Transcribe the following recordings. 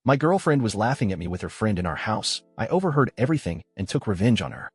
My girlfriend was laughing at me with her friend in our house. I overheard everything and took revenge on her.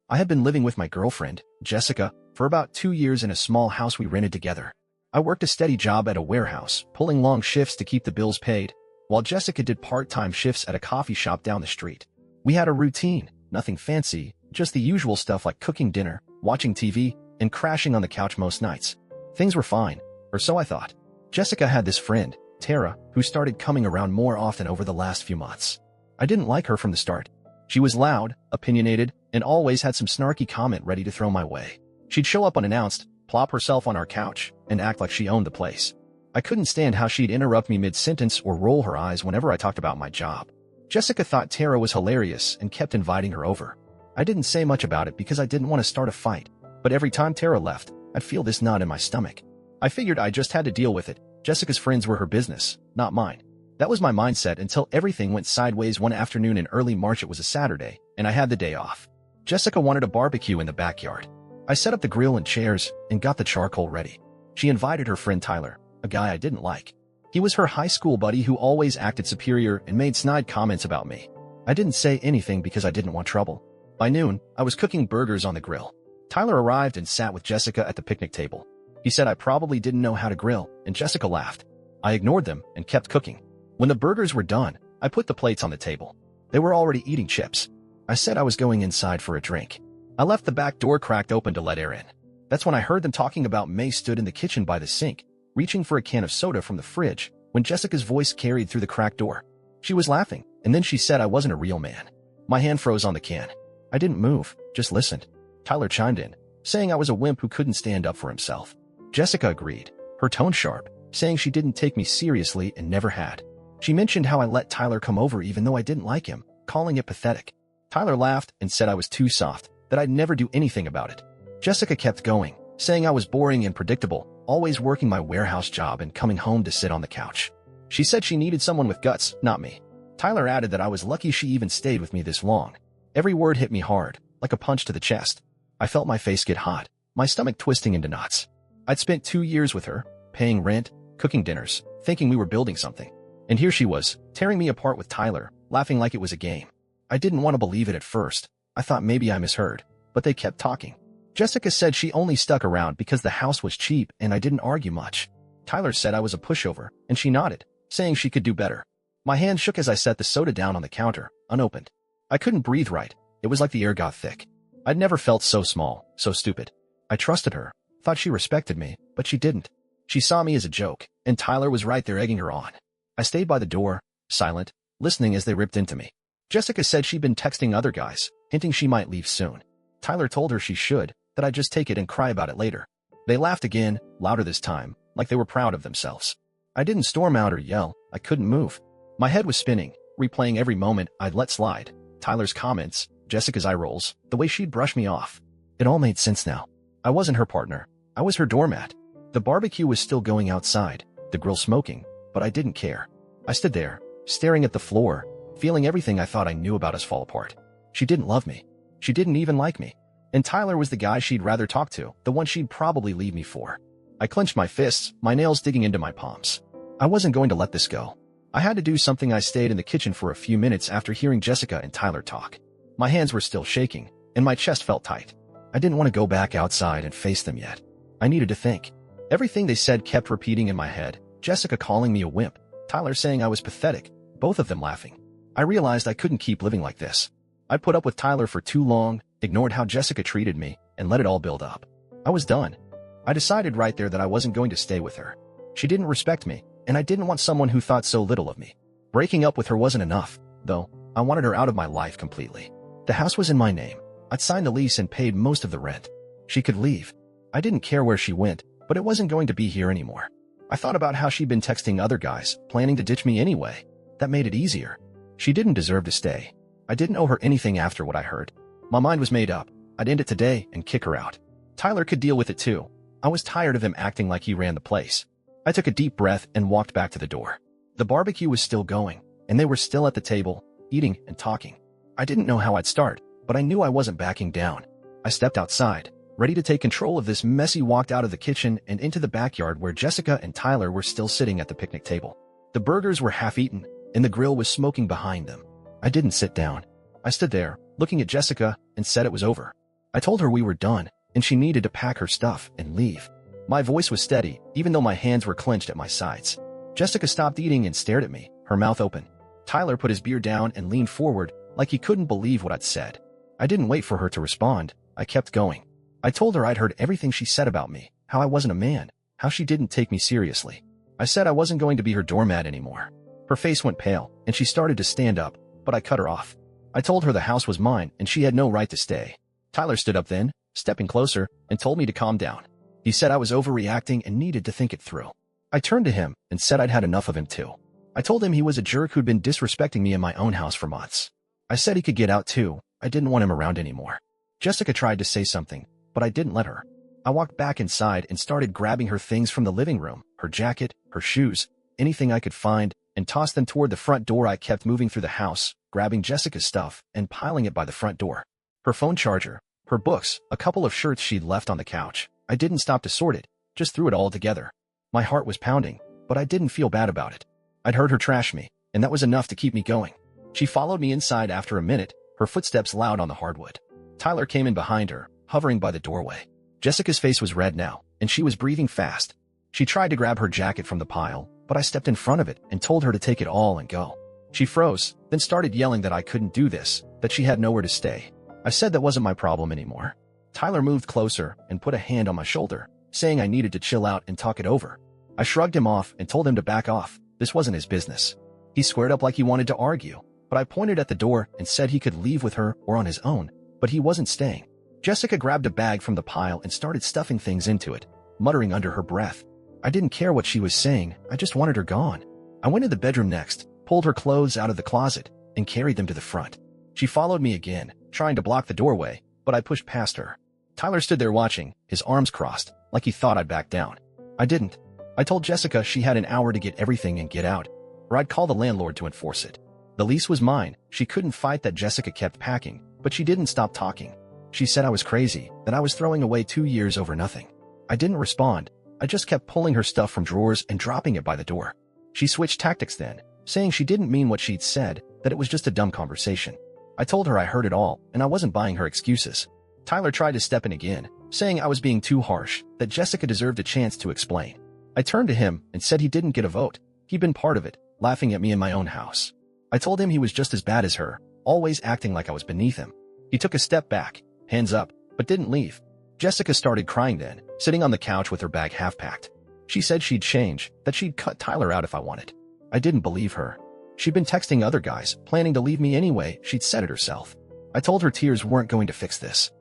I had been living with my girlfriend, Jessica, for about 2 years in a small house we rented together. I worked a steady job at a warehouse, pulling long shifts to keep the bills paid, while Jessica did part-time shifts at a coffee shop down the street. We had a routine, nothing fancy, just the usual stuff like cooking dinner, watching TV, and crashing on the couch most nights. Things were fine, or so I thought. Jessica had this friend, Tara, who started coming around more often over the last few months. I didn't like her from the start. She was loud, opinionated, and always had some snarky comment ready to throw my way. She'd show up unannounced, plop herself on our couch, and act like she owned the place. I couldn't stand how she'd interrupt me mid-sentence or roll her eyes whenever I talked about my job. Jessica thought Tara was hilarious and kept inviting her over. I didn't say much about it because I didn't want to start a fight, but every time Tara left, I'd feel this knot in my stomach. I figured I just had to deal with it. Jessica's friends were her business, not mine. That was my mindset until everything went sideways one afternoon in early March. It was a Saturday, and I had the day off. Jessica wanted a barbecue in the backyard. I set up the grill and chairs and got the charcoal ready. She invited her friend Tyler, a guy I didn't like. He was her high school buddy who always acted superior and made snide comments about me. I didn't say anything because I didn't want trouble. By noon, I was cooking burgers on the grill. Tyler arrived and sat with Jessica at the picnic table. He said I probably didn't know how to grill, and Jessica laughed. I ignored them and kept cooking. When the burgers were done, I put the plates on the table. They were already eating chips. I said I was going inside for a drink. I left the back door cracked open to let air in. That's when I heard them talking about May stood in the kitchen by the sink, reaching for a can of soda from the fridge, when Jessica's voice carried through the cracked door. She was laughing, and then she said I wasn't a real man. My hand froze on the can. I didn't move, just listened. Tyler chimed in, saying I was a wimp who couldn't stand up for himself. Jessica agreed, her tone sharp, saying she didn't take me seriously and never had. She mentioned how I let Tyler come over even though I didn't like him, calling it pathetic. Tyler laughed and said I was too soft, that I'd never do anything about it. Jessica kept going, saying I was boring and predictable, always working my warehouse job and coming home to sit on the couch. She said she needed someone with guts, not me. Tyler added that I was lucky she even stayed with me this long. Every word hit me hard, like a punch to the chest. I felt my face get hot, my stomach twisting into knots. I'd spent 2 years with her, paying rent, cooking dinners, thinking we were building something. And here she was, tearing me apart with Tyler, laughing like it was a game. I didn't want to believe it at first. I thought maybe I misheard, but they kept talking. Jessica said she only stuck around because the house was cheap and I didn't argue much. Tyler said I was a pushover, and she nodded, saying she could do better. My hand shook as I set the soda down on the counter, unopened. I couldn't breathe right. It was like the air got thick. I'd never felt so small, so stupid. I trusted her, thought she respected me, but she didn't. She saw me as a joke, and Tyler was right there egging her on. I stayed by the door, silent, listening as they ripped into me. Jessica said she'd been texting other guys, hinting she might leave soon. Tyler told her she should, that I'd just take it and cry about it later. They laughed again, louder this time, like they were proud of themselves. I didn't storm out or yell, I couldn't move. My head was spinning, replaying every moment I'd let slide. Tyler's comments, Jessica's eye rolls, the way she'd brush me off. It all made sense now. I wasn't her partner. I was her doormat. The barbecue was still going outside, the grill smoking, but I didn't care. I stood there, staring at the floor, feeling everything I thought I knew about us fall apart. She didn't love me. She didn't even like me. And Tyler was the guy she'd rather talk to, the one she'd probably leave me for. I clenched my fists, my nails digging into my palms. I wasn't going to let this go. I had to do something. I stayed in the kitchen for a few minutes after hearing Jessica and Tyler talk. My hands were still shaking, and my chest felt tight. I didn't want to go back outside and face them yet. I needed to think. Everything they said kept repeating in my head. Jessica calling me a wimp, Tyler saying I was pathetic, both of them laughing. I realized I couldn't keep living like this. I put up with Tyler for too long, ignored how Jessica treated me, and let it all build up. I was done. I decided right there that I wasn't going to stay with her. She didn't respect me, and I didn't want someone who thought so little of me. Breaking up with her wasn't enough, though. I wanted her out of my life completely. The house was in my name. I'd signed the lease and paid most of the rent. She could leave. I didn't care where she went, but it wasn't going to be here anymore. I thought about how she'd been texting other guys, planning to ditch me anyway. That made it easier. She didn't deserve to stay. I didn't owe her anything after what I heard. My mind was made up. I'd end it today and kick her out. Tyler could deal with it too. I was tired of him acting like he ran the place. I took a deep breath and walked back to the door. The barbecue was still going, and they were still at the table, eating and talking. I didn't know how I'd start, but I knew I wasn't backing down. I stepped outside, ready to take control of this mess. He walked out of the kitchen and into the backyard where Jessica and Tyler were still sitting at the picnic table. The burgers were half eaten, and the grill was smoking behind them. I didn't sit down. I stood there, looking at Jessica, and said it was over. I told her we were done, and she needed to pack her stuff and leave. My voice was steady, even though my hands were clenched at my sides. Jessica stopped eating and stared at me, her mouth open. Tyler put his beer down and leaned forward, like he couldn't believe what I'd said. I didn't wait for her to respond. I kept going. I told her I'd heard everything she said about me, how I wasn't a man, how she didn't take me seriously. I said I wasn't going to be her doormat anymore. Her face went pale, and she started to stand up, but I cut her off. I told her the house was mine, and she had no right to stay. Tyler stood up then, stepping closer, and told me to calm down. He said I was overreacting and needed to think it through. I turned to him and said I'd had enough of him too. I told him he was a jerk who'd been disrespecting me in my own house for months. I said he could get out too. I didn't want him around anymore. Jessica tried to say something, but I didn't let her. I walked back inside and started grabbing her things from the living room, her jacket, her shoes, anything I could find, and tossed them toward the front door. I kept moving through the house, grabbing Jessica's stuff and piling it by the front door. Her phone charger, her books, a couple of shirts she'd left on the couch. I didn't stop to sort it, just threw it all together. My heart was pounding, but I didn't feel bad about it. I'd heard her trash me, and that was enough to keep me going. She followed me inside after a minute, her footsteps loud on the hardwood. Tyler came in behind her, hovering by the doorway. Jessica's face was red now, and she was breathing fast. She tried to grab her jacket from the pile, but I stepped in front of it and told her to take it all and go. She froze, then started yelling that I couldn't do this, that she had nowhere to stay. I said that wasn't my problem anymore. Tyler moved closer and put a hand on my shoulder, saying I needed to chill out and talk it over. I shrugged him off and told him to back off. This wasn't his business. He squared up like he wanted to argue, but I pointed at the door and said he could leave with her or on his own, but he wasn't staying. Jessica grabbed a bag from the pile and started stuffing things into it, muttering under her breath. I didn't care what she was saying, I just wanted her gone. I went to the bedroom next, pulled her clothes out of the closet, and carried them to the front. She followed me again, trying to block the doorway, but I pushed past her. Tyler stood there watching, his arms crossed, like he thought I'd back down. I didn't. I told Jessica she had an hour to get everything and get out, or I'd call the landlord to enforce it. The lease was mine. She couldn't fight that Jessica kept packing, but she didn't stop talking. She said I was crazy, that I was throwing away 2 years over nothing. I didn't respond. I just kept pulling her stuff from drawers and dropping it by the door. She switched tactics then, saying she didn't mean what she'd said, that it was just a dumb conversation. I told her I heard it all, and I wasn't buying her excuses. Tyler tried to step in again, saying I was being too harsh, that Jessica deserved a chance to explain. I turned to him and said he didn't get a vote. He'd been part of it, laughing at me in my own house. I told him he was just as bad as her, always acting like I was beneath him. He took a step back, hands up, but didn't leave. Jessica started crying then, sitting on the couch with her bag half-packed. She said she'd change, that she'd cut Tyler out if I wanted. I didn't believe her. She'd been texting other guys, planning to leave me anyway, she'd said it herself. I told her tears weren't going to fix this.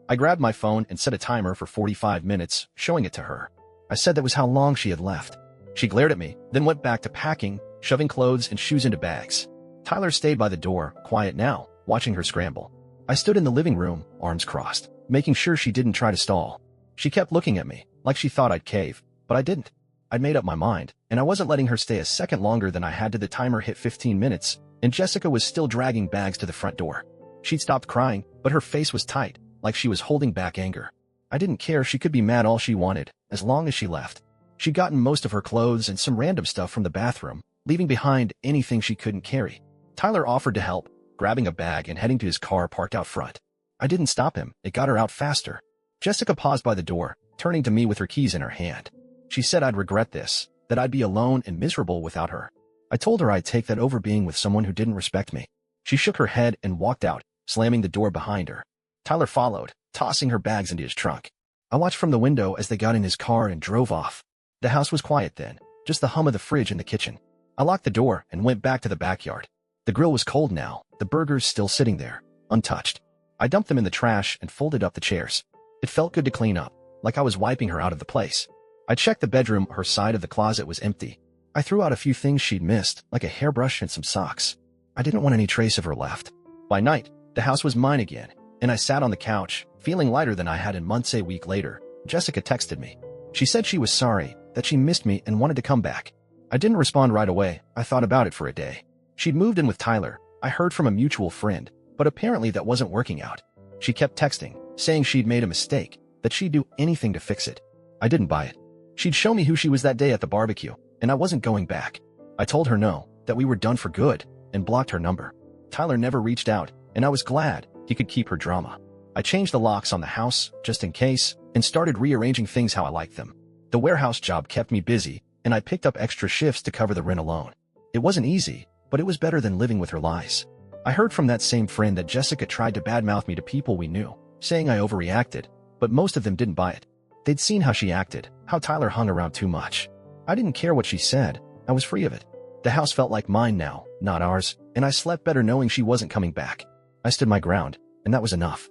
I grabbed my phone and set a timer for 45 minutes, showing it to her. I said that was how long she had left. She glared at me, then went back to packing, shoving clothes and shoes into bags. Tyler stayed by the door, quiet now, watching her scramble. I stood in the living room, arms crossed, making sure she didn't try to stall. She kept looking at me, like she thought I'd cave, but I didn't. I'd made up my mind, and I wasn't letting her stay a second longer than I had. To the timer hit 15 minutes, and Jessica was still dragging bags to the front door. She'd stopped crying, but her face was tight, like she was holding back anger. I didn't care. She could be mad all she wanted, as long as she left. She'd gotten most of her clothes and some random stuff from the bathroom, leaving behind anything she couldn't carry. Tyler offered to help, grabbing a bag and heading to his car parked out front. I didn't stop him. It got her out faster. Jessica paused by the door, turning to me with her keys in her hand. She said I'd regret this, that I'd be alone and miserable without her. I told her I'd take that over being with someone who didn't respect me. She shook her head and walked out, slamming the door behind her. Tyler followed, tossing her bags into his trunk. I watched from the window as they got in his car and drove off. The house was quiet then, just the hum of the fridge in the kitchen. I locked the door and went back to the backyard. The grill was cold now, the burgers still sitting there, untouched. I dumped them in the trash and folded up the chairs. It felt good to clean up, like I was wiping her out of the place. I checked the bedroom. Her side of the closet was empty. I threw out a few things she'd missed, like a hairbrush and some socks. I didn't want any trace of her left. By night, the house was mine again, and I sat on the couch, feeling lighter than I had in months. A week later, Jessica texted me. She said she was sorry, that she missed me and wanted to come back. I didn't respond right away. I thought about it for a day. She'd moved in with Tyler. I heard from a mutual friend, but apparently that wasn't working out. She kept texting, saying she'd made a mistake, that she'd do anything to fix it. I didn't buy it. She'd show me who she was that day at the barbecue, and I wasn't going back. I told her no, that we were done for good, and blocked her number. Tyler never reached out, and I was glad he could keep her drama. I changed the locks on the house, just in case, and started rearranging things how I liked them. The warehouse job kept me busy, and I picked up extra shifts to cover the rent alone. It wasn't easy, but it was better than living with her lies. I heard from that same friend that Jessica tried to badmouth me to people we knew, saying I overreacted, but most of them didn't buy it. They'd seen how she acted, how Tyler hung around too much. I didn't care what she said. I was free of it. The house felt like mine now, not ours, and I slept better knowing she wasn't coming back. I stood my ground, and that was enough.